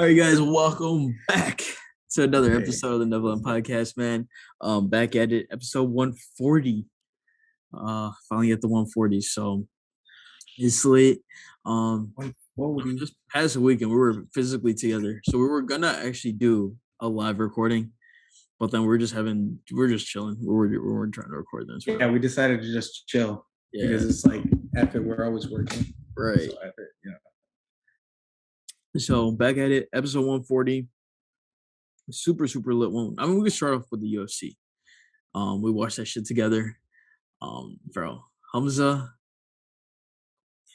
right, guys, welcome back to another Hey, episode of the Neverland Podcast, man. Back at it, episode 140. Finally at the 140. So it's late. $140. This past weekend we were physically together, so we were gonna actually do a live recording, but then we're just chilling. We were trying to record this. Yeah, we decided to just chill Yeah, because it's like after we're always working. right. So after, So back at it, episode 140. Super lit one. I mean, we could start off with the UFC. We watched that shit together. Bro, Hamza,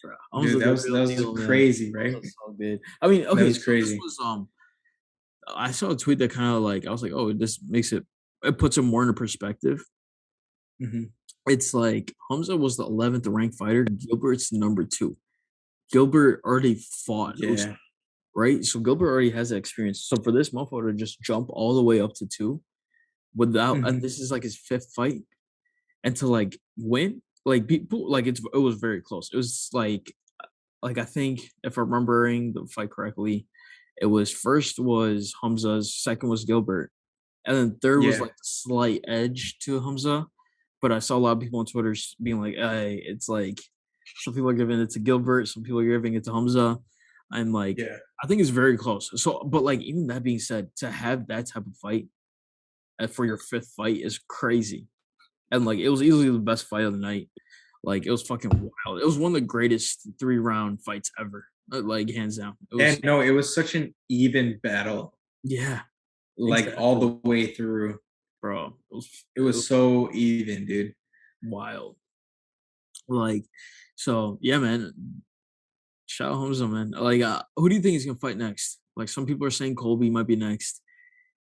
bro, dude, Hamza that the was real that was deal, man. crazy, right? Hamza's so good. I mean, That okay, was so this crazy. was I saw a tweet that kind of like I was like, oh, this makes it puts it more into perspective. Hmm. It's like Hamza was the 11th ranked fighter. Gilbert's number 2. Gilbert already fought, Yeah. right? So Gilbert already has that experience. So for this motherfucker to just jump all the way up to 2 without, and Hmm. this is like his 5th fight, and to like win, like people, like it was very close. It was like I think if I'm remembering the fight correctly, it was first was Hamza's, second was Gilbert, and then third was Yeah. like the slight edge to Hamza. But I saw a lot of people on Twitter being like, "Hey, it's like some people are giving it to Gilbert, some people are giving it to Hamza." And like, Yeah. I think it's very close. So, but like, even that being said, to have that type of fight for your 5th fight is crazy. And like, it was easily the best fight of the night. Like, it was fucking wild. It was one of the greatest 3-round fights ever. Like, hands down. It was, And no, it was such an even battle, yeah, like all exactly, the way through. bro. It It was was so even, dude. wild. Like, so yeah, man. Shout out Hamza, man. Like, who do you think is gonna fight next? Like, some people are saying Colby might be next.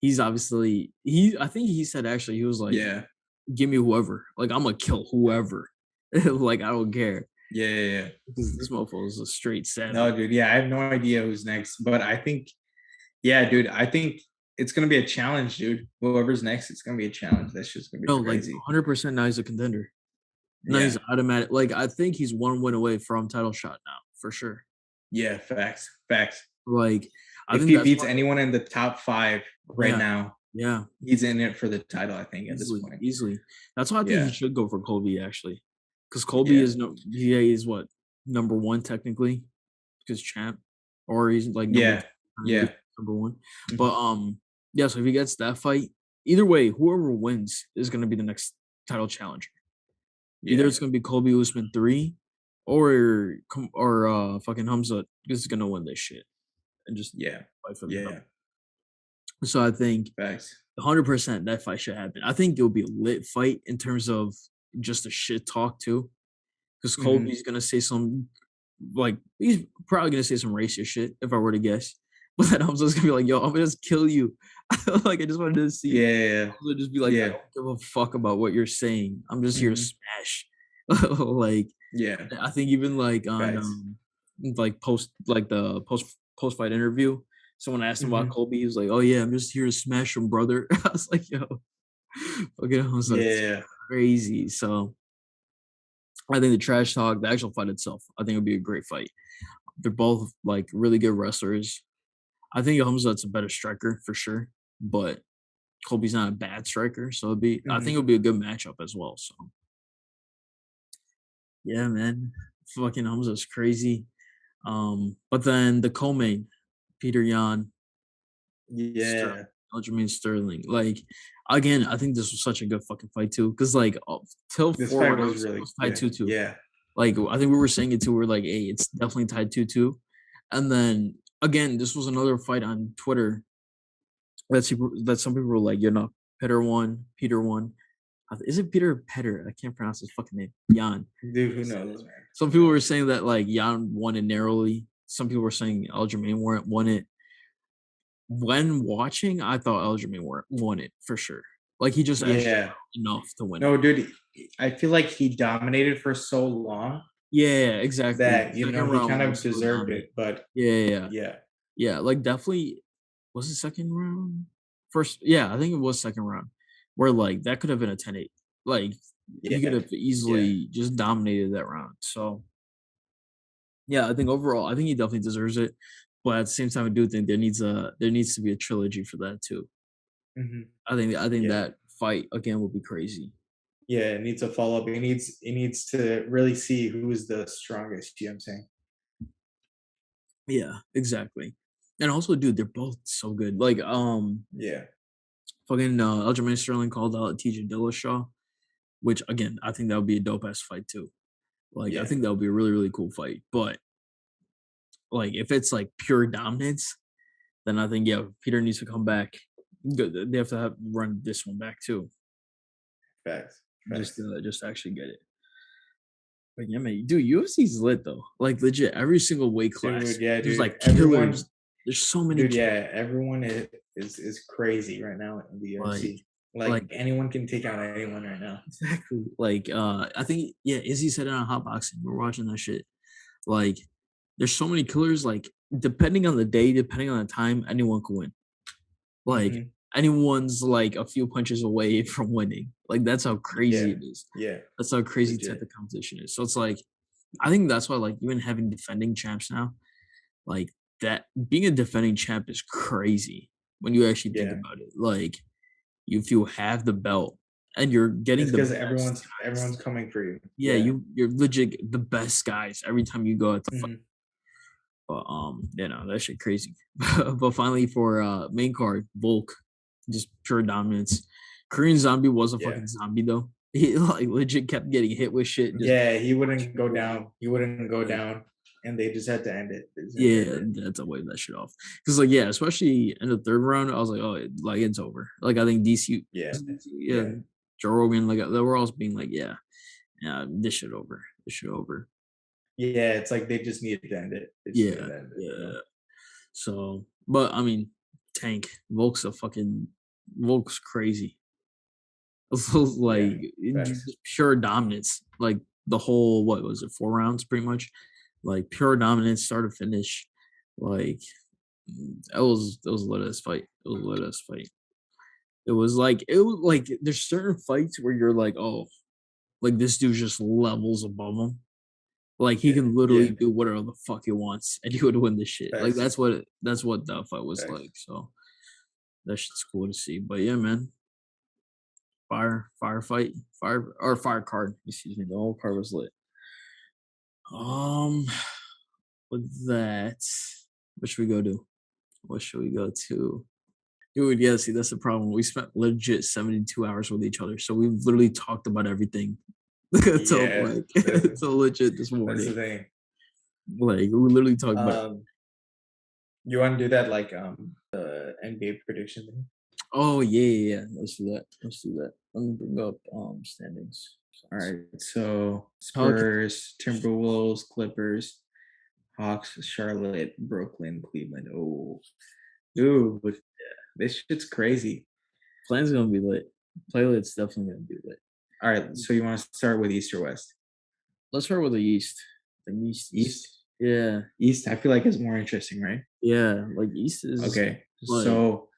He's obviously I think he said actually he was like, Yeah. give me whoever. Like, I'm gonna kill whoever. Like, I don't care. Yeah. Yeah. Yeah. This mofo is a straight savage. No, dude. Yeah, I have no idea who's next, but I think, yeah, dude. I think it's gonna be a challenge, dude. Whoever's next, it's gonna be a challenge. That's just gonna be No, like crazy. 100% now he's a contender. Now he's Yeah. automatic. Like, I think he's one win away from title shot now, for sure. Yeah, facts, facts. Like, I If think he that's beats why. anyone in the top 5 right Yeah, now, yeah, he's in it for the title, I think, at this easily, point. easily. That's why I think he Yeah, should go for Colby actually, because Colby yeah, is no, he is what, number 1 technically, because champ, or he's like number 2, yeah, currently yeah. number 1. Mhm. But yeah. So if he gets that fight, either way, whoever wins is gonna be the next title challenger. Either Yeah, it's gonna be Colby Usman 3, or fucking Hamza is gonna win this shit and just yeah, fight for the belt. yeah, So I think facts. 100% that fight should happen. I think it'll be a lit fight in terms of just the shit talk too, because Mhm. Colby's gonna say some, like, he's probably gonna say some racist shit if I were to guess. But then Hamza's gonna be like, "Yo, I'm gonna just kill you." Like, I just wanted to see Yeah, Hamza just be like, "I yeah, don't give a fuck about what you're saying. I'm just here to mhm. smash." Like, Yeah, I think even like on facts. like post fight interview, someone asked him about Mhm. Colby. He was like, "Oh yeah, I'm just here to smash him, brother." I was like, "Yo, okay," I was like, "It's Yeah, crazy." So I think the trash talk, the actual fight itself, I think it would be a great fight. They're both like really good wrestlers. I think Hamzat's a better striker for sure, but Colby's not a bad striker, so I think mhm. it'll be a good matchup as well. So yeah, man, fucking Hamza's crazy. But then the co-main, Peter Yan, Sterling, Yeah. Aljamain Sterling. Like, again, I think this was such a good fucking fight too, because like till This 4 fight was rounds, it really was tied yeah, 2-2. yeah. Like, I think we were saying it too. We're like, hey, it's definitely tied 2-2. And then again, this was another fight on Twitter that some people were like, you know, Peter won. Is it Peter or Petter? I can't pronounce his fucking name. Jan. Dude, who knows, man? Some Who people were knows? saying that like Jan won it narrowly. Some people were saying Aljamain won it. When watching, I thought Aljamain won it for sure. Like, he just edged him Yeah. out enough to win it. No, dude, I feel like he dominated for so long Yeah, exactly. that, Second he round kind of was so deserved dominant. it, but Yeah, yeah, yeah. yeah. Yeah, like, definitely was it second round? First, yeah, I think it was second round, where, like, that could have been a 10-8. Like, he could Yeah, have yeah, easily just dominated that round. So, yeah, I think overall, I think he definitely deserves it. but at the same time, I do think there needs to be a trilogy for that too. Mhm. I think Yeah. that fight again would be crazy. Yeah, it needs a follow-up. It needs to really see who is the strongest, you know what I'm saying? Yeah, exactly. And also, dude, they're both so good. Like, Yeah. fucking Aljamain Sterling called out TJ Dillashaw, which again, I think that would be a dope ass fight too. Like, I Yeah. think that would be a really, really cool fight. But like, if it's like pure dominance, then I think yeah, Peter needs to come back. They have to run this one back too, Facts. Facts. just to actually get it. But yeah, man, dude, UFC's lit though. Like legit, every single weight Dude, class, yeah, there's dude. like Everyone, killers. There's so many dude, killers. yeah, everyone is crazy right now in the Like, UFC. Like like anyone can take out anyone right now. exactly. Like, I think yeah, Izzy said it on Hot Boxing. We're watching that shit. Like, there's so many killers. Like, depending on the day, depending on the time, anyone can win. Like, Hmm. anyone's like a few punches away from winning. Like, that's how crazy Yeah. it is. Yeah. That's how crazy type Legit. of competition is. So it's like, I think that's why like even having defending champs now, like that being a defending champ is crazy when you actually think Yeah. about it. Like, if you have the belt and you're getting It's the because best everyone's guys, coming for you. yeah, Yeah. you're legit the best guys every time you go out to fight. Hmm. But that shit crazy. But finally for main card, Volk, just pure dominance. Korean Zombie was a Yeah. fucking zombie though. He like legit kept getting hit with shit, just Yeah, he wouldn't punching go away. down. He wouldn't go Like, down, and they just had to end it. They just had to end yeah, it. that's a wave that shit off. Because like yeah, especially in the third round, I was like, oh, like it's over. Like I think DC, Yeah. yeah, Yeah. Joe Rogan, like they were all being like, yeah, yeah, this shit over, this shit over. Yeah. It's like they just needed to end it. They just needed Yeah, to end it, you know? yeah. So, but I mean, Tank Volk's crazy. Yeah. Like Facts. just pure dominance. Like the whole what was it, 4 rounds pretty much. Like pure dominance, start to finish. Like that was a lit ass fight. It was a lit ass fight. It was like there's certain fights where you're like, oh, like this dude just levels above him. Like he Yeah. can Yeah. literally do whatever the fuck he wants, and he would win this shit. Like Facts. that's what that fight was Facts. like. So that shit's cool to see. But yeah, man, firefight, fire card. Excuse me, the whole card was lit. Um, with that, what should we go do? What should we go to? Dude, yeah, see, that's the problem. We spent legit 72 hours with each other, so we've literally talked about everything until Yeah. like That's until legit this that's the morning. thing. Like we literally talked about. Um, you want to do that like the NBA prediction thing? Oh yeah, yeah, yeah. Let's do that. Let's do that. Let me bring up standings. All right. So Okay. Spurs, Timberwolves, Clippers, Hawks, Charlotte, Brooklyn, Cleveland. Oh, dude, this shit's crazy. Plan's gonna be lit. Playlist's definitely gonna be lit. All right. So you want to start with East or West? Let's start with the East. The East is East. yeah, East. I feel like is more interesting, right? yeah. Like East is Okay. like So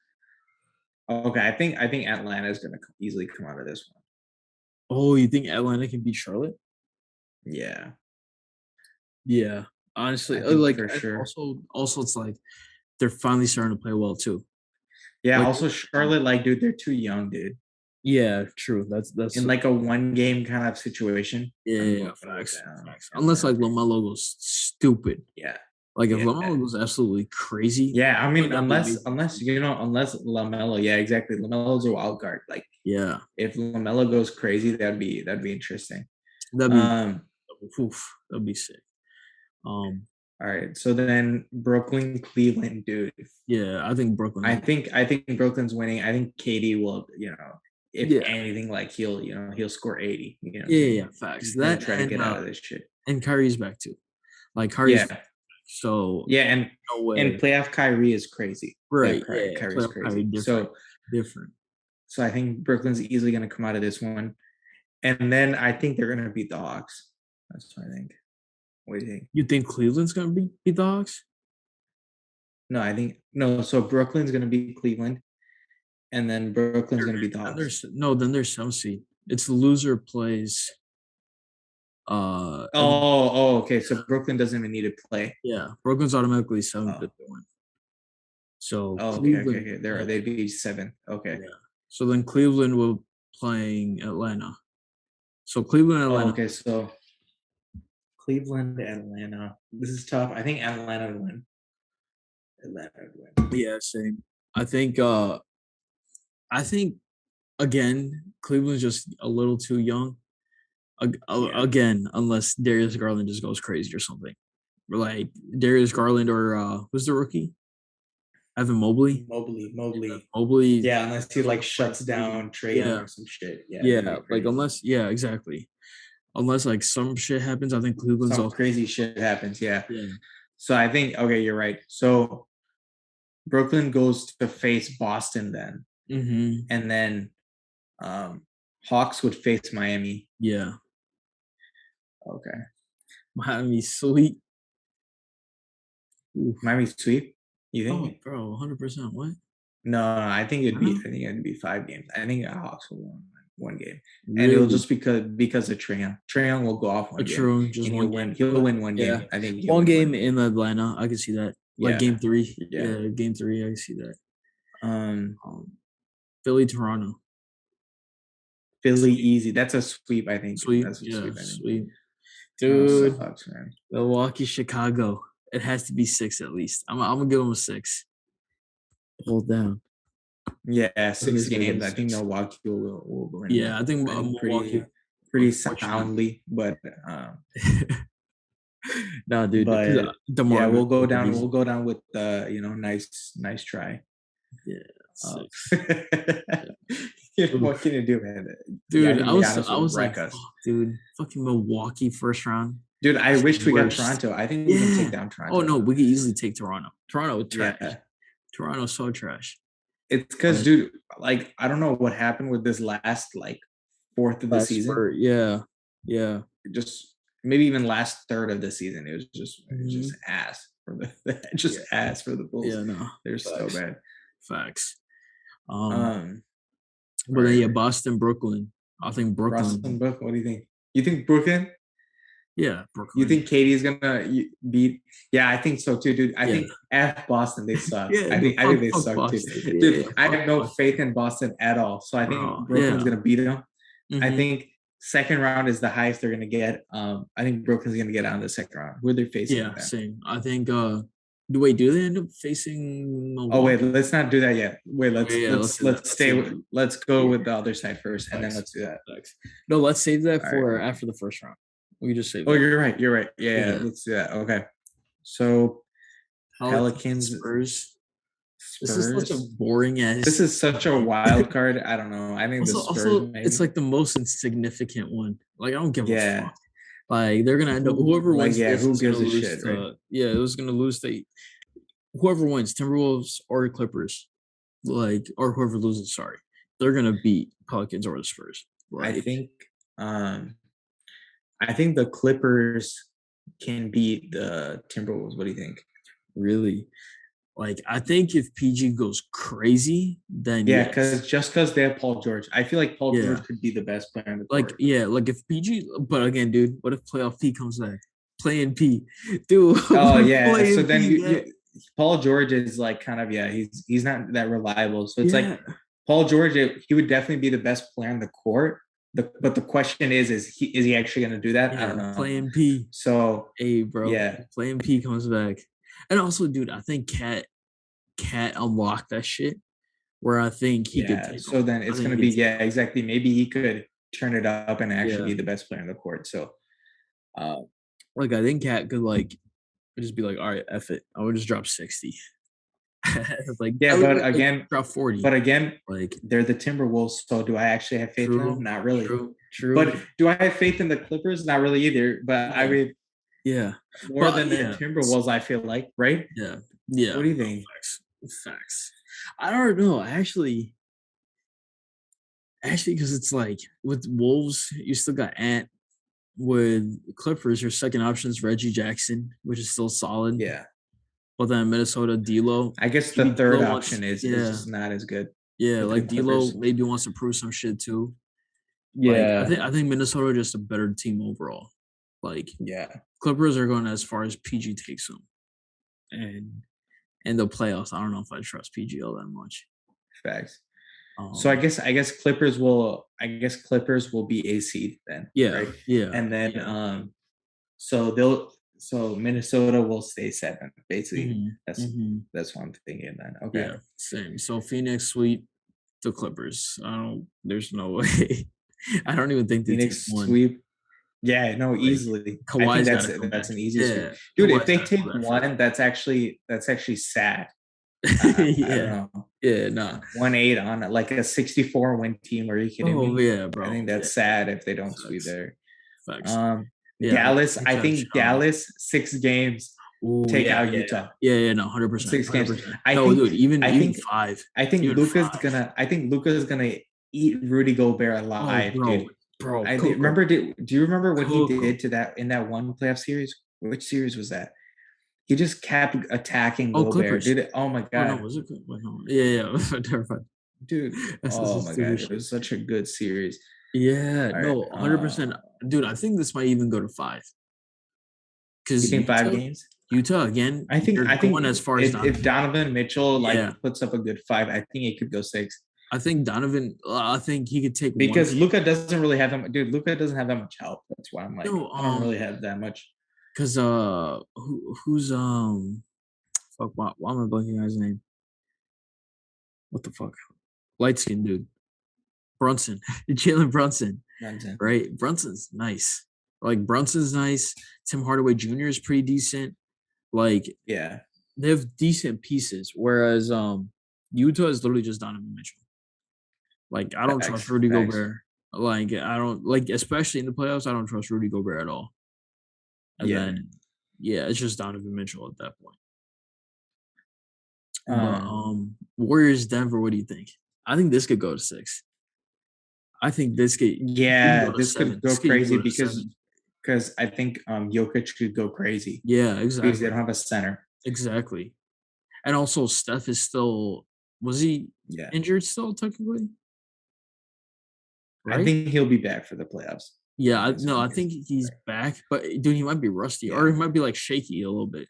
okay, I think Atlanta is gonna easily come out of this one. oh, you think Atlanta can beat Charlotte? Yeah, Yeah. Honestly, I think like for and sure. also it's like they're finally starting to play well too. Yeah. Like Also, Charlotte, like, dude, they're too young, dude. yeah, true. That's In like a one game kind of situation, yeah, I'm yeah, going yeah, with facts, facts. Unless Atlanta. like LaMelo goes stupid. Yeah. Like if LaMelo Yeah. goes absolutely crazy, Yeah. I might mean, not be unless amazing. unless you know, unless Lamelo, yeah, exactly. Lamelo's a wild card. Like Yeah, if Lamelo goes crazy, that'd be interesting. that'd be Um, oof, that'd be sick. Um, all right. So then Brooklyn, Cleveland, dude. yeah, I think Brooklyn's I think Brooklyn's winning. I think Katie will, if yeah, anything, like he'll score 80. You know what I'm yeah, saying? yeah, facts. He'll That try to get out of this shit. and Kyrie's back too. Like Kyrie's Yeah. so Yeah, no and way. playoff Kyrie is crazy. Right, Playoff yeah, Kyrie's playoff Kyrie crazy. different, So different. so I think Brooklyn's easily gonna come out of this one. And then I think they're gonna beat the Hawks. That's what I think. What do you think? You think Cleveland's gonna beat the Hawks? No, I think no, so Brooklyn's gonna beat Cleveland, and then Brooklyn's gonna beat the Then Hawks. there's no, then there's some seed. It's the loser plays. And then, Okay. So Brooklyn doesn't even need to play. yeah, Brooklyn's automatically seventh Oh, if they win. So okay. Cleveland, There, yeah, they'd be 7. Okay. yeah. So then Cleveland will playing Atlanta. So Cleveland, Oh, Atlanta. okay. So Cleveland, Atlanta. This is tough. I think Atlanta would win. Atlanta would win. Yeah, same. I think. I think again, Cleveland's just a little too young. Yeah. Again, unless Darius Garland just goes crazy or something. Like Darius Garland or who's the rookie? Evan Mobley. Mobley. Mobley Yeah, unless he has like like a freak shuts season. down Trey Young Yeah, or some shit. Yeah, that'd yeah. be Like crazy. unless, yeah, exactly. Unless like some shit happens, I think Cleveland's Some also. crazy shit happens. Yeah. Yeah. So I think okay, you're right. So Brooklyn goes to face Boston then, Mm-hmm. and then um, Hawks would face Miami. Yeah. Okay, Miami sweet. Oof. Miami sweep. You Oh, think? bro, 100%. What? No, I think it'd I be. know. I think it'd be 5 games. I think Hawks will win one game, and it'll Really? just because of Trae Young. Trae Young will go off A one game, true, just and one he'll game. win. He'll win one Yeah. game. I think he'll One win game one. in Atlanta. I can see that. Like Yeah, game three. yeah. Yeah, game three. I can see that. Um, Um, Philly, Toronto. Philly Sweet. easy. That's a sweep. I think Sweet. that's a Yeah, sweep. I think sweet. Toronto Dude, sucks, man. Milwaukee, Chicago. It has to be 6 at least. I'm gonna give them a 6. Hold down. Yeah, I think six it's gonna get a games. I think 6. Milwaukee will win Yeah, I one. think I think Milwaukee. pretty Unfortunately. soundly, Nah, dude, because but yeah, Demar is so good. We'll go down with nice try. Yeah, Uh, 6. what Oof. can you do, man? Dude, Giannis I will was like, wreck us, fuck, dude, fucking Milwaukee first round. dude. I It's the wish we got worst. Toronto. I think we can take Yeah. down Oh Toronto. no, we could easily take Toronto. Toronto trash. Yeah, Toronto's so trash. it's because, But dude, like I don't know what happened with this last like fourth of the last season. spurt, yeah, yeah. Just maybe even last third of the season, it was Hmm. just ass for Yeah, ass for the Bulls. yeah, no, They're so facts, bad. facts. Um, Um, but all then right, yeah, Boston, Brooklyn. I think Boston, Brooklyn. Book. What do you think? You think Brooklyn? Yeah, You Brooklyn. think Katie's gonna beat? Yeah, I think so too, dude. I Yeah, think F Boston, they suck. yeah. Dude, I fuck, think they fuck suck too, Boston. Yeah, dude. I fuck have no Boston, faith in Boston at all. So I think bro. Brooklyn's Yeah. gonna beat them. I Hmm. think second round is the highest they're gonna get. I think Brooklyn's gonna get out in the second round. Who are they facing Yeah, then? same. I think. Wait, do they end up facing Oh wait, Milwaukee? let's not do that yet. Wait, Oh, yeah, let's do that. let's Let's do stay that. with let's go Yeah, with the other side first, and then facts, let's do that. facts. No, let's save that All right. for after the first round. We can just save Oh, that. you're right. You're right. Yeah, Yeah. let's do that. Okay. So Pelicans, Pelicans, Spurs. This is such a Spurs. boring This ass is such a fight. wild card. I don't know. I think the Spurs Also, it's maybe. like the most insignificant one. Like, I don't give a Yeah. fuck. Like, they're gonna end up. Who Whoever like wins yeah, this who is gonna gives a lose shit, right? to. Yeah, it was gonna lose to whoever wins, Timberwolves or Clippers. Like, or whoever loses. Sorry, they're gonna beat Pelicans or the Spurs. I Like, think I think the Clippers can beat the Timberwolves. What do you think? really. Like, I think if PG goes crazy, then Yeah, yes. because they have Paul George. I feel like Paul Yeah. George could be the best player on the Like, court. yeah, like if PG, but again, dude, what if playoff P comes back? Playing P. Dude, Oh what if yeah. So playing then P get? Paul George is like kind of yeah, he's not that reliable. So it's like Yeah. Paul George, he would definitely be the best player on the court. But the question is he actually going to do that? I don't Yeah. know. Playing P. So Hey, bro. yeah, Playing P comes back. And also, dude, I think Cat unlocked that shit where I think he could yeah. take So over. then I it's think going he to be could take yeah, over. exactly. Maybe he could turn it up and actually Yeah. be the best player on the court. So uh, Like, I think Cat could, like, just be like, all right, F it. I would just drop 60. Like, I yeah, would like drop 40. but again, Like, they're the Timberwolves. So do I actually have faith in them? true, Not really. true, true. But do I have faith in the Clippers? Not really either. But I Yeah. mean, Yeah. more But than the yeah. Timberwolves, I feel like, right? Yeah. Yeah. What do you No, think? facts. Facts. I don't know. Actually, because it's like with Wolves, you still got Ant. With Clippers, your second option is Reggie Jackson, which is still solid. Yeah. But then Minnesota, D'Lo. I guess the Maybe third D'Lo wants, option is yeah, just not as good yeah. with the Like D'Lo Clippers. maybe wants to prove some shit too. Like Yeah. I think Minnesota are just a better team overall. Like Yeah, Clippers are going as far as PG takes them, and in the playoffs, I don't know if I trust PG all that much. facts. So Um, Clippers will be a seed then, yeah, right? yeah, And then yeah. so Minnesota will stay 7th. Basically, Hmm. Hmm. that's what I'm thinking then. Okay. Yeah, same. So Phoenix sweep the Clippers. I don't. There's no way. I don't even think they take Phoenix one. sweep. Yeah, no, Like easily. I think Kawhi's got to come back. that's an easy sweep. Yeah, Dude, if Kawhi's they got to take come back for one, that's actually sad. that. I don't Yeah, know. yeah, nah. 1-8 on like a 64 win team. Are you kidding Oh me? yeah, I bro. think Yeah, that's sad if they don't sweep facts, there. facts. Um, Yeah, Dallas, it's I a think challenge. Dallas 6 games Oh take yeah, out yeah, yeah, Utah. yeah, yeah. No, 100%, 6 games. 100%. I No, think dude, even I even think five, I think even five. I think Luca's gonna eat Rudy Gobert Oh, alive, dude. bro, I cook him, remember. Do you remember what he cook him. did to that in that one playoff series? Which series was that? He just kept attacking Oh, Gobert, Clippers. dude. Oh my Oh no, god, was it? Wait, no. Yeah, yeah. Never mind. dude. That's just Oh some my stupid god, it shit. was such a good series. Yeah, All right. no, 100%. Dude, I think this might even go to five You because think 5 games? Utah again, they're I going think as far as if Donovan. Donovan Mitchell like Yeah, puts up a good 5, I think it could go 6. I think Donovan. I think he could take one Because game. Luca doesn't really have that. Dude, Luca doesn't have that much help. That's why I'm like, No, I don't really have that much. because who's fuck, why am I blanking on his name? What the fuck? Light skinned dude, Brunson, Jalen Brunson, Nonsense. right? Brunson's nice. Like Brunson's nice. Tim Hardaway Jr. is pretty decent. Like Yeah, they have decent pieces, whereas Utah is literally just Donovan Mitchell. Like I don't trust facts, Rudy facts. Gobert. Like I don't like, especially in the playoffs, I don't trust Rudy Gobert at all. And Yeah. then yeah, it's just Donovan Mitchell at that point. But Um. Warriors Denver, what do you think? I think this could go to six. I think this could even Yeah, go to this could seven. go This could even crazy go to seven. because I think Jokic could go crazy Yeah, because they exactly. don't have a center. Exactly. And also Steph is still, was he Yeah, injured still technically? I Right? think he'll be back for the playoffs. Yeah, That's no, what I I'm guessing. think he's back, but dude, he might be rusty or Yeah, he might be like shaky a little bit.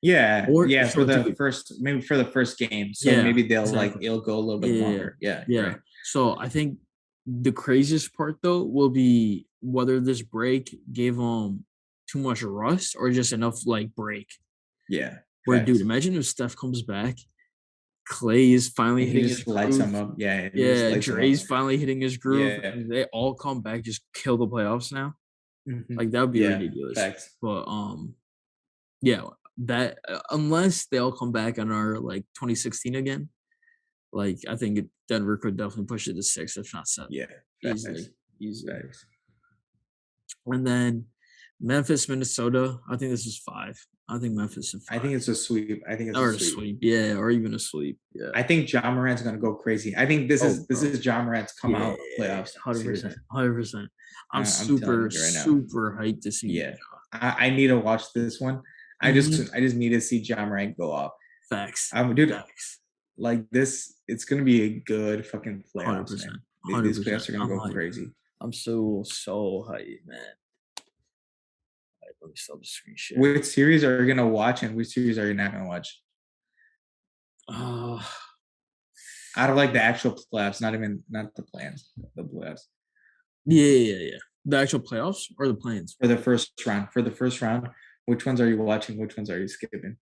yeah, Or yeah. For so the dude, first, maybe for the first game, so yeah, maybe they'll like exactly. it'll go a little bit Yeah, yeah, longer. Yeah, you're yeah. right. So I think the craziest part though will be whether this break gave him too much rust or just enough like break. Yeah, Where dude, facts. imagine if Steph comes back, Clay is finally And he hitting his just lights groove. them up. Yeah, and he just Yeah, lights them up. Dre's finally hitting his groove, Yeah. and they all come back, just kill the playoffs now. Mhm. Like that would be Yeah, ridiculous. facts. But yeah, that unless they all come back and are like 2016 again, like I think Denver could definitely push it to six, if not seven, Yeah, facts. easily, easily. Facts. And then Memphis, Minnesota. I think this is five. I think Memphis and I five, think it's a sweep. I think it's a or a sweep. sweep, yeah, or even a sweep, yeah. I think John Morant's gonna go crazy. I think Oh, this bro, is John Morant's come yeah, out playoffs 100%, series. 100%. I'm I'm telling super, you right now. super hyped to see. Yeah, I need to watch this one. Mhm. I just need to see John Morant go off. Facts, Dude, facts, like this, it's gonna be a good fucking hundred playoffs, percent, man. hundred These percent. playoffs are gonna I'm go hyped. crazy. I'm so hyped, man. Let me stop the screen share. Which series are you gonna watch, and which series are you not gonna watch? Uh, Out of like the actual playoffs, not the plans, the playoffs. yeah, yeah, yeah. The actual playoffs or the plans? For the first round. For the first round, which ones are you watching? Which ones are you skipping?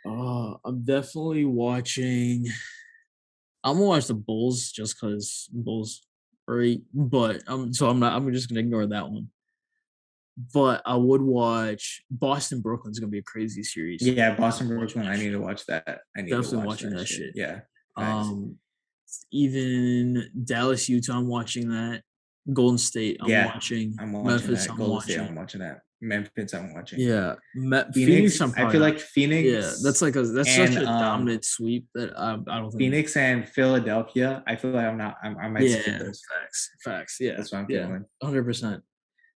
I'm definitely watching. I'm gonna watch the Bulls just because Bulls, right? But so I'm not. I'm just gonna ignore that one. But I would watch Boston Brooklyn's gonna be a crazy series. Yeah, Boston I'm watching Brooklyn. that I need shit. to watch that. I need to Definitely watch watching that that shit. shit. Yeah, facts. Um, even Dallas, Utah, I'm watching that. Golden State, I'm Yeah, watching. I'm watching Memphis, that. I'm Golden State, watching. I'm watching that. Memphis, I'm watching. Yeah, Phoenix, Phoenix, I'm I probably feel not. like Yeah, that's such and a dominant sweep that I don't think I'm. Phoenix and Philadelphia. I feel like I might skip Yeah, those. facts, facts. Yeah, That's what I'm yeah, feeling. 100%,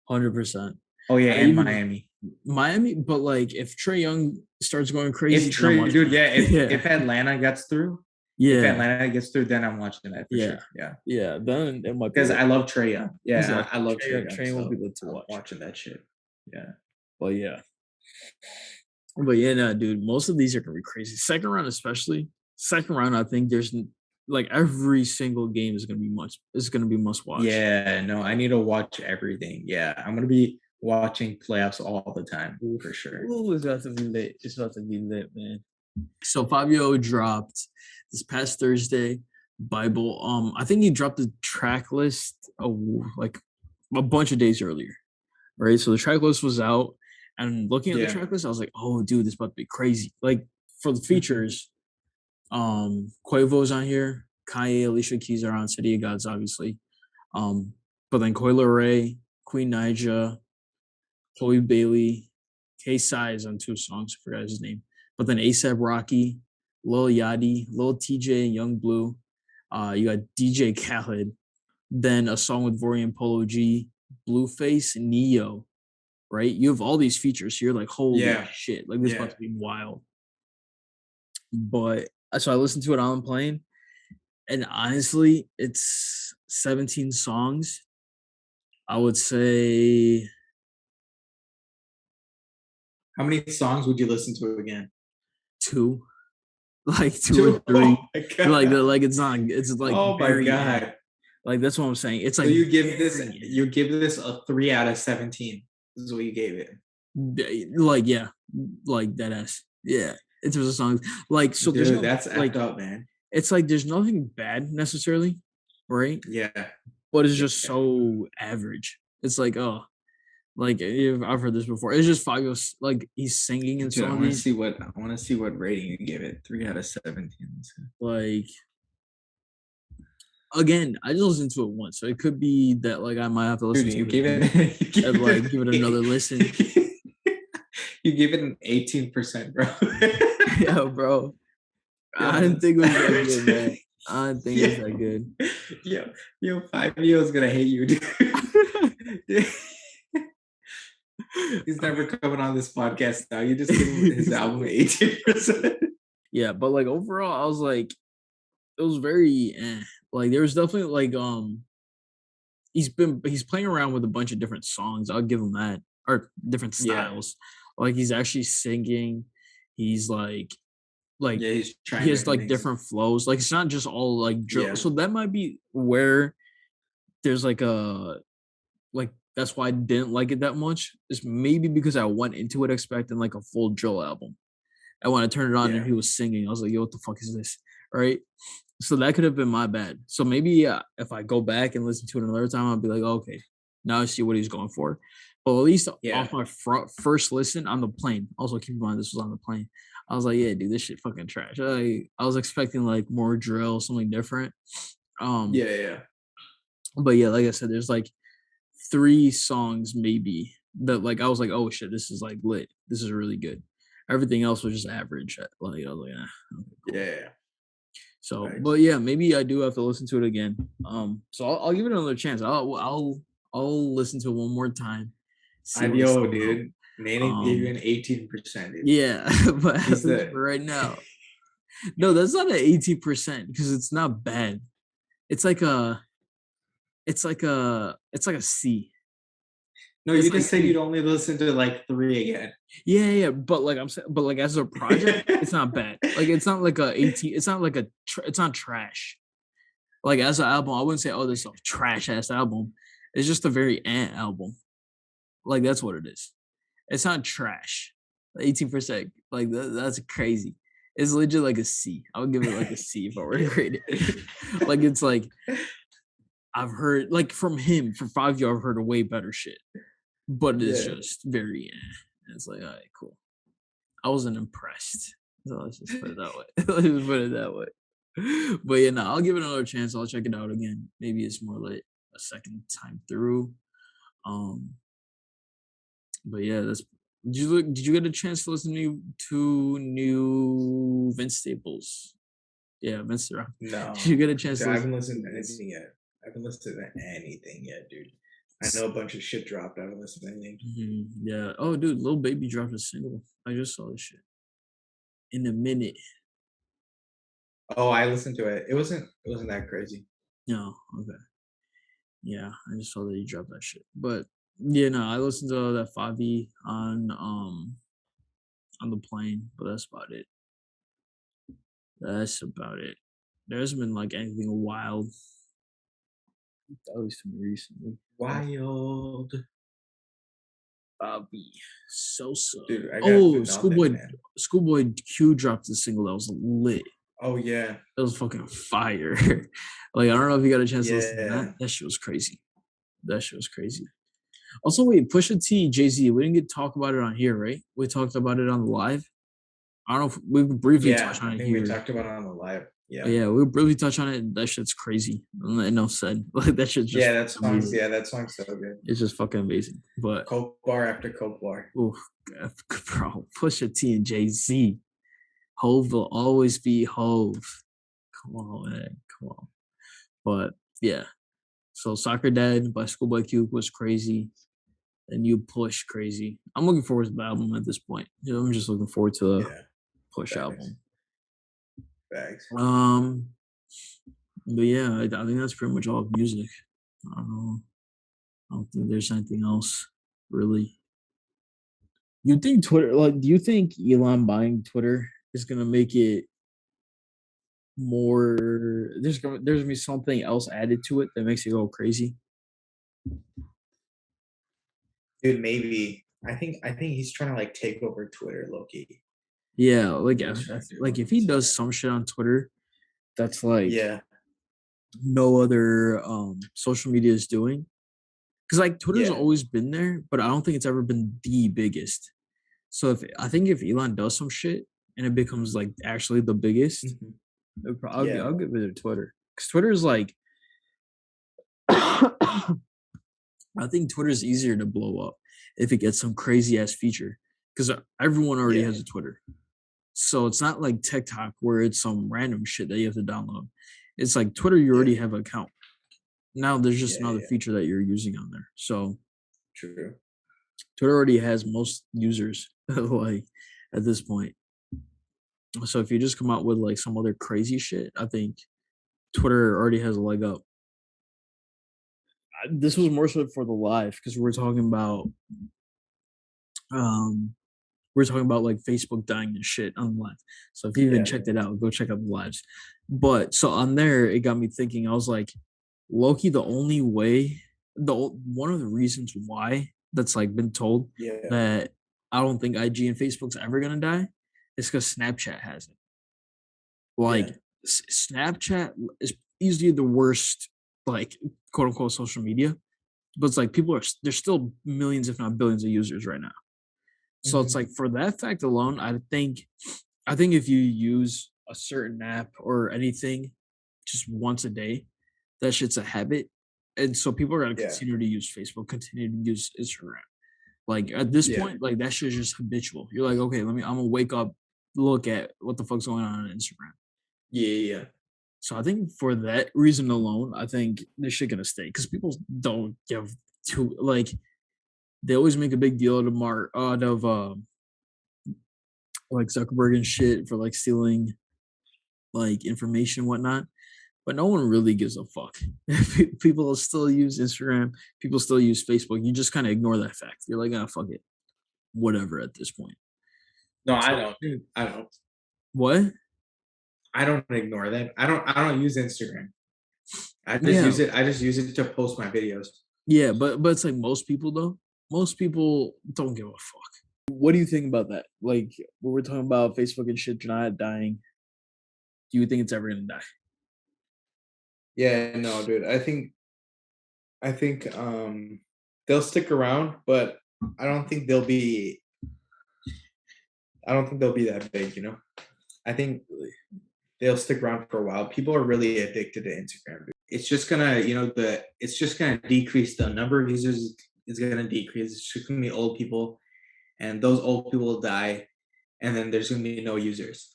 100%. Oh yeah, and Even Miami. Miami, but like if Trey Young starts going If crazy, then I'm Trey, watching dude, that. yeah, Yeah, if Atlanta gets through, yeah, then I'm watching that for yeah, sure. Yeah. yeah. Then it might be Because lit. I love Trey Young. Yeah, I Exactly. love Trey Young. Train will be So lit to I'm watch. watching that shit. Yeah. But yeah. But yeah, no, dude, most of these are gonna be crazy. Second round, especially. Second round, I think like every single game is gonna be must watch. Yeah, no, I need to watch everything. Yeah, I'm gonna be watching playoffs all the time Oof. for sure. Ooh, it's about to be lit. It's about to be lit, man. So Fabio dropped this past Thursday Bible. I think he dropped the track list like a bunch of days earlier, right? So the track list was out, and looking at the Yeah. track list, I was like, "Oh, dude, this about to be crazy!" Like for the features, Quavo's on here, Kanye, Alicia Keys are on, City of Gods, obviously. Um, but then Coil Ray, Queen Naija, Chloe Bailey, K Sai is on two songs, I forgot his name. But then ASAP Rocky, Lil Yachty, Lil TJ, and Young Blue. You got DJ Khaled, then a song with Vori and Polo G, Blueface, and Neo, right? You have all these features. So you're like, holy Yeah. shit, like this is about Yeah. to be wild. But so I listened to it on the plane, and honestly, it's 17 songs. I would say How many songs would you listen to again? two, like two or Two. three. Oh my god. Like it's like Oh my very god. like that's what I'm saying. It's So like very you give this a 3 out of 17. This is what you gave it. like yeah, like that ass. Yeah. In terms of songs. Like so there's Dude, no that's like effed up, man. it's like there's nothing bad necessarily, right? Yeah. But it's just Yeah. so average. It's like, oh, like I've heard this before. It's just Fabio like he's singing in Dude, some of these. I want to see what rating you give it. 3 out of 17. Like again, I just listened to it once, so it could be that like I might have to Dude, listen to you it give again it you and give like give it another listen. it you give it an 18%, bro. Yeah, bro. I Yo, didn't that's think it was that good, man. average. I didn't think it was that Yo, good. yo, 5 years gonna hate you, dude. He's never coming on this podcast now. You just give him his album 18%. Yeah, but like overall, I was like, it was very like there was definitely like he's playing around with a bunch of different songs. I'll give him that, or different Yeah. styles. Like he's actually singing. He's like Yeah, he's he trying has different like things. different flows. Like it's not just all like drill. Yeah. So that might be where there's like a like that's why I didn't like it that much. Is maybe because I went into it expecting like a full drill album. And when I turned it on and Yeah. he was singing, I was like, yo, what the fuck is this? Right. So that could have been my bad. So maybe yeah, if I go back and listen to it another time, I'll be like, okay, now I see what he's going for. But at least off Yeah. my first listen on the plane, also keep in mind this was on the plane. I was like, yeah, dude, this shit fucking trash. I was expecting like more drill, something different. Um, Yeah. Yeah. but yeah, like I said, there's like three songs maybe that like I was like, oh shit, this is like lit. This is really good. Everything else was just average. Like I was like, okay, cool. Yeah. So, Right. but yeah, maybe I do have to listen to it again. So I'll give it another chance. I'll listen to it one more time, see what it's Yo, all about. dude. Nate gave you an 18%, dude. Yeah, but He's at least the for right now, no, that's not an 18% because it's not bad. It's like a, it's like a C. No, It's you like just said C. you'd only listen to like three again. Yeah, yeah, but like I'm saying, but like as a project, it's not bad. Like it's not like a 18. It's not like it's not trash. Like as an album, I wouldn't say, oh, this is a trash ass album. It's just a very album. Like that's what it is. It's not trash. 18%. Like that's crazy. It's legit like a C. I would give it like a C if I were to grade it. Like it's like I've heard like from him for 5 years, I've heard a way better shit. But it's Yeah. just very It's like, all right, cool. I wasn't impressed. So let's just put it that way. Let's just put it that way. But yeah, no, I'll give it another chance. I'll check it out again. Maybe it's more lit a second time through. Um, but yeah, that's did you get a chance to listen to new Vince Staples? Yeah, Vince Did you No. get a chance Dude, to I listen haven't to listened to Vince? anything yet. I haven't listened to anything yet, dude. I know a bunch of shit dropped. I haven't listened to anything. Yeah. Oh, dude, Lil Baby dropped a single. I just saw this shit in a minute. Oh, I listened to it. It wasn't that crazy. No, okay. Yeah, I just saw that he dropped that shit. But Yeah, no, I listened to that Favi on the plane, but that's about it. That's about it. There hasn't been like anything wild, at least to me recently. Wild. Favi, Sosa. Dude, I got Oh, nothing, man. Schoolboy Q dropped a single that was lit. Oh yeah. That was fucking fire. Like I don't know if you got a chance to listen to that. Yeah. That shit was crazy. That shit was crazy. Also, wait, Pusha T, Jay Z. We didn't get to talk about it on here, right? We talked about it on the live. I don't know if we briefly Yeah. touched on I it think we here. talked about it on the live. But Yeah. yeah, we briefly touched on it. And that shit's crazy. Enough said. Like that shit's just Yeah, that song's amazing. yeah, that song's so good. It's just fucking amazing. But Coke bar after Coke bar. oof, bro, Pusha T and Jay Z. Hove will always be Hove. Come on, man. Come on. But yeah. So Soccer Dad by Schoolboy Q was crazy. And you push crazy. I'm looking forward to the album at this point. You know, I'm just looking forward to the Yeah. push Facts. album. Facts. Um, but yeah, I think that's pretty much all of music. I don't know. I don't think there's anything else really. You think Twitter, like, do you think Elon buying Twitter is gonna make it more? There's gonna be something else added to it that makes it go crazy. Dude, maybe. I think he's trying to like take over Twitter, Loki. Yeah, That's what he's trying to do like on if he does Instagram. some shit on Twitter that's like Yeah. no other social media is doing, because like Twitter's Yeah. always been there, but I don't think it's ever been the biggest. So if I think if Elon does some shit and it becomes like actually the biggest, Mhm. I'll Yeah. give it to Twitter, because Twitter is like I think Twitter is easier to blow up if it gets some crazy ass feature, because everyone already Yeah. has a Twitter. So it's not like TikTok where it's some random shit that you have to download. It's like Twitter, you Yeah. already have an account. Now there's just Yeah. another Yeah. feature that you're using on there. So True. Twitter already has most users like at this point. So if you just come out with like some other crazy shit, I think Twitter already has a leg up. This was more so for the live because um we're talking about like Facebook dying and shit on the live. So if you even Yeah. checked it out, go check out the lives. But so on there, it got me thinking. I was like, Loki, the only way, one of the reasons why that's like been told Yeah. that I don't think IG and Facebook's ever gonna die is because Snapchat has it. Like Yeah. Snapchat is easily the worst, like quote unquote social media, but it's like people are there's still millions, if not billions, of users right now. So it's Mhm. like for that fact alone, I think if you use a certain app or anything just once a day, that shit's a habit. And so people are gonna Yeah. continue to use Facebook, continue to use Instagram. Like at this Yeah. point, like that shit is just habitual. You're like, okay, I'm gonna wake up, look at what the fuck's going on Instagram. Yeah. Yeah. So I think for that reason alone, I think this shit gonna stay because people don't give to like they always make a big deal out of like Zuckerberg and shit for like stealing like information and whatnot. But no one really gives a fuck. People still use Instagram. People still use Facebook. You just kind of ignore that fact. You're like, ah, fuck it, whatever. At this point, No, I so don't, dude. I don't. what? I don't ignore that. I don't use Instagram. Yeah, I just use it to post my videos. yeah, but it's like most people though. Most people don't give a fuck. What do you think about that? Like when we're talking about Facebook and shit not dying, do you think it's ever gonna die? Yeah, no, dude. I think they'll stick around, but I don't think they'll be I don't think they'll be that big, you know? I think Really? they'll stick around for a while. People are really addicted to Instagram, dude. It's just gonna, it's just gonna decrease. The number of users is gonna decrease. It's just gonna be old people, and those old people will die, and then there's gonna be no users.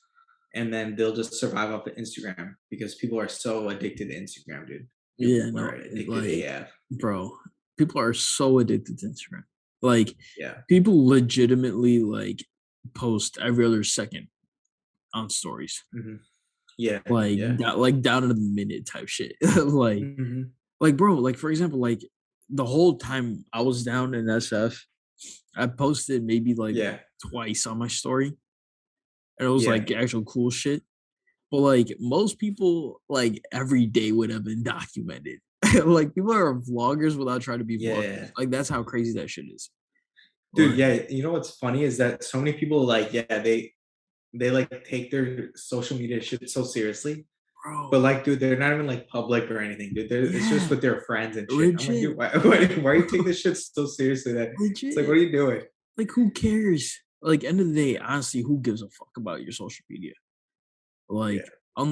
And then they'll just survive off of Instagram because people are so addicted to Instagram, dude. Yeah, People are no, addicted like, AF. bro, people are so addicted to Instagram. Like, Yeah. people legitimately like post every other second on stories, Mhm. Yeah, like yeah. like down to the minute type shit. Mhm. Like, bro, like for example, like the whole time I was down in SF, I posted maybe like Yeah. twice on my story, and it was Yeah. like actual cool shit. But like most people, like every day would have been documented. Like people are vloggers without trying to be vloggers. Yeah. Like that's how crazy that shit is. Dude, Like, yeah, you know what's funny is that so many people like, yeah, they like take their social media shit so seriously. But bro, like, dude, they're not even like public or anything, dude. It's just yeah, with their friends and shit. I'm like, legit, dude, why you take this shit so seriously? That it's like, what legit. are you doing? Like who cares? Like end of the day, honestly, who gives a fuck about your social media? Yeah, Like,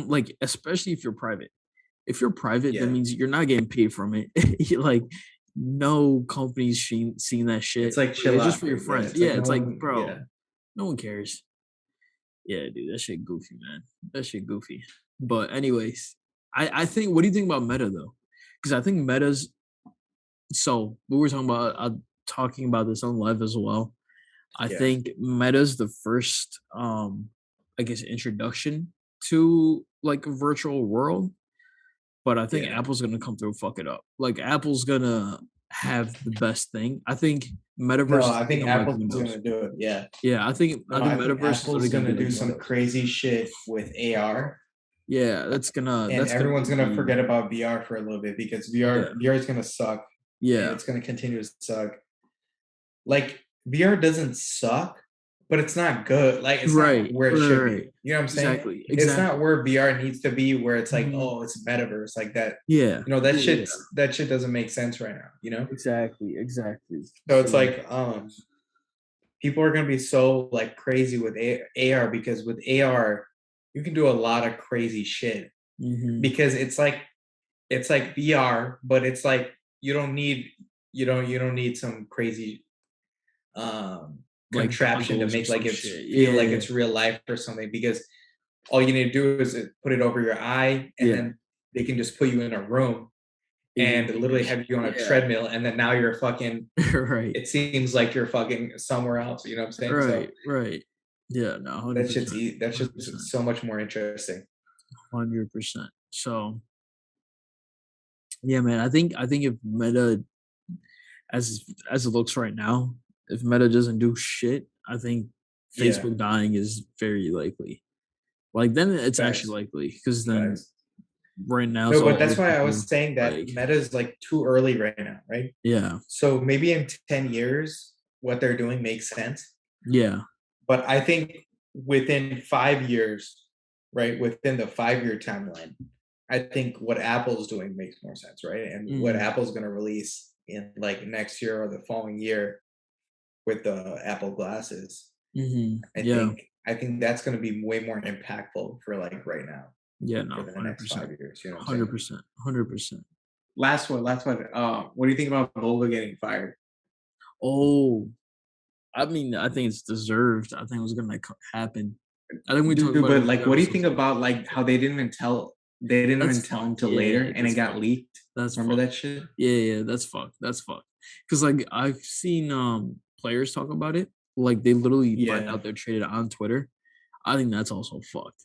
like especially if you're private. If you're private, that yeah. means you're not getting paid from it. Like, no company's seeing that It's shit. like Like, chill it's just out, for your dude. Yeah, friends. it's Yeah, like it's no like, one. bro, Yeah, no one cares. Yeah, dude, that shit goofy, man. That shit goofy. But anyways, I think. What do you think about Meta though? Because I think Meta's. So we were talking about this on live as well. I yeah, think Meta's the first, I guess, introduction to like a virtual world, but I think yeah. Apple's gonna come through and fuck it up. Like Apple's gonna have the best thing. I think No, Metaverse is I gonna think become like Apple's Windows. gonna do it. Yeah. Yeah, No, I think I think Metaverse is Apple's literally gonna be gonna like do some Windows. crazy shit with AR, Yeah, and that's gonna everyone's gonna be forget about VR for a little bit because yeah, VR is gonna suck, and yeah. it's gonna continue to suck. Like VR doesn't suck, but it's not good. Like it's not Right, where it right, should right. be. You know what I'm saying? Exactly, It's not exactly. where VR needs to be. Where it's like, Mhm. oh, it's metaverse like that. Yeah, You know yeah, that shit doesn't make sense right now. You know. exactly, exactly. So it's So like people are gonna be so like crazy with AR because with AR you can do a lot of crazy shit mhm. because it's like VR, but it's like you don't need some crazy Like contraption to goggles or make like some it's shit. feel like Yeah, it's real life or something because all you need to do is put it over your eye and yeah. then they can just put you in a room You can and do your literally shit. have you on a Yeah. treadmill and then now you're fucking Right. it seems like you're fucking somewhere else, you know what I'm saying? So Right, right. Yeah, no, that 100%, shit's that shit's 100%, so much more interesting. 100%. So, yeah, man, I think if Meta as it looks right now, if Meta doesn't do shit, I think Yeah, Facebook dying is very likely. Like, then it's actually facts, likely because then facts. right now it's No, all but that's old why I was people, saying that like Meta is like too early right now, right? yeah, So maybe in 10 years, what they're doing makes sense. yeah, But I think within 5 years, right, within the 5 year timeline, I think what Apple's doing makes more sense, right? And what mhm, Apple's going to release in like next year or the following year with the Apple glasses, mhm, yeah, I think that's going to be way more impactful for like right now yeah, for no, the next 100%, 5 years. You know what I'm saying? 100%, 100%. Last one, last one. What do you think about Volga getting fired? Oh, I mean, I think it's deserved. I think it was gonna happen. I think we talked Dude, about it but in like, the what do you episode think too. about like how they didn't That's even tell him fucked. till later Yeah, and it that's got fucked. leaked? That's Remember fucked. that shit? Yeah, yeah, that's fucked. That's fucked. Because like I've seen players talk about it. Like they literally find Yeah. out they're traded on Twitter. I think that's also fucked.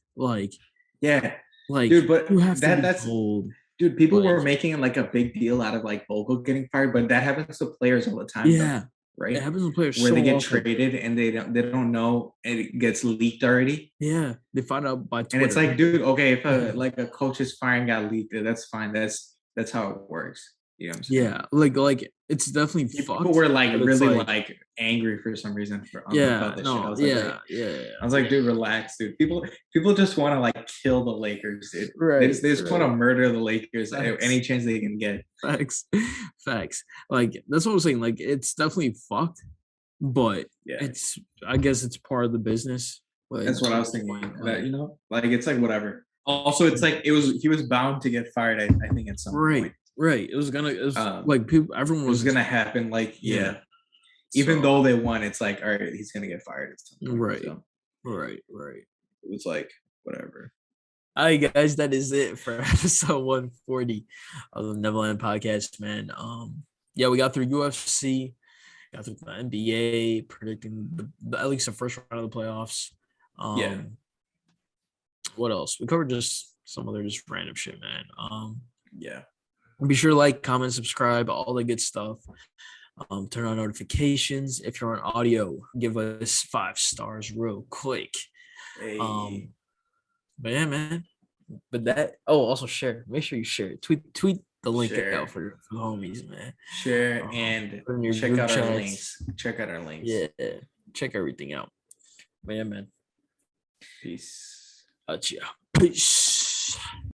Yeah. Like Dude, you but have to be that's told. dude, people Like were making like a big deal out of like Vogel getting fired, but that happens to players all the time though, yeah, it right? happens with players Where so they get often. traded and they don't know and it gets leaked already. Yeah, they find out by And it's Twitter. like, dude, okay, if Yeah. a like a coach's firing got leaked, that's fine. That's how it works. You know what I'm saying? Yeah, like it's definitely People fucked, were like but it's really like like angry for some reason yeah, about this shit. no, yeah, yeah, I was yeah. like, dude, relax, dude. People just want to like kill the Lakers, dude. Right, They just want to right. murder the Lakers any Facts, chance they can get. facts, facts. Like that's what I'm saying. Like it's definitely fucked, but Yeah, it's I guess it's part of the business. Like that's what I at was this point, thinking. That like like it's like whatever. Also, it's like he was bound to get fired. I think at some right, point, right. It was um, like people, everyone it was was gonna expecting. happen. Like Yeah. yeah, even So though they won, it's like all right, he's gonna get fired at some point. right, So right, right. it was like whatever. All right, guys, that is it for episode 140 of the Neverland Podcast, man. Yeah, we got through UFC, got through the NBA, predicting at least the first round of the playoffs. Yeah, Um, what else? We covered just some other just random shit, man. yeah. Be sure to like, comment, subscribe, all the good stuff. Turn on notifications. If you're on audio, give us 5 stars real quick. Hey, Um, but yeah, man. But that also share. Make sure you share it. Tweet the link out share, for the homies, man. share, and Put in your check group out our chats. links. Check out our links. Yeah, check everything out. But yeah, man. Peace. Yeah. Peace.